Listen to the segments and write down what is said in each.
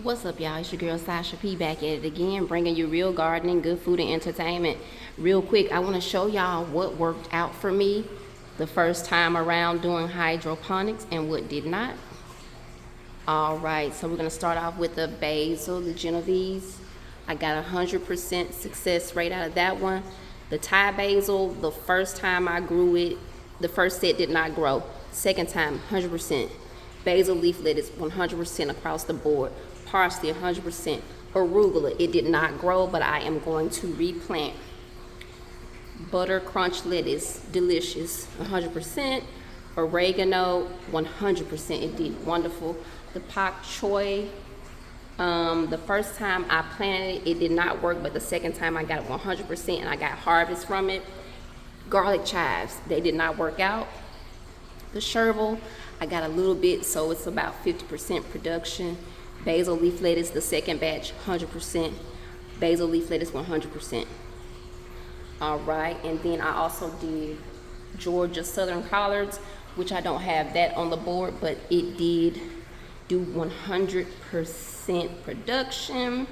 What's up, y'all? It's your girl Sasha P back at it again, bringing you real gardening, good food, and entertainment. Real quick, I want to show y'all what worked out for me the first time around doing hydroponics and what did not. All right, so we're going to start off with the basil, the Genovese. I got 100% success rate out of that one. The Thai basil, the first time I grew it, the first set did not grow. Second time, 100%. Basil leaf lettuce, 100% across the board. Parsley, 100%. Arugula, it did not grow, but I am going to replant. Butter crunch lettuce, delicious, 100%. Oregano, 100%. It did wonderful. The pak choi, the first time I planted it, it did not work, but the second time I got it 100% and I got harvest from it. Garlic chives, they did not work out. The chervil, I got a little bit, so it's about 50% production. Basil leaf lettuce, the second batch, 100%. Basil leaf lettuce, 100%. All right, and then I also did Georgia Southern collards, which I don't have that on the board, but it did do 100% production.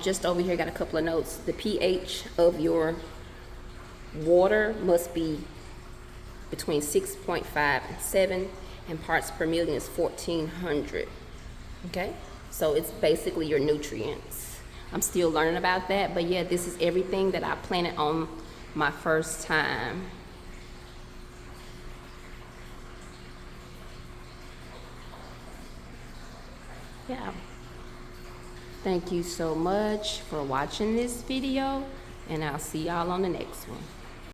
Just over here, got a couple of notes. The pH of your water must be between 6.5 and 7, and parts per million is 1400. Okay, so it's basically your nutrients. I'm still learning about that, but yeah, this is everything that I planted on my first time. Yeah. Thank you so much for watching this video, and I'll see y'all on the next one.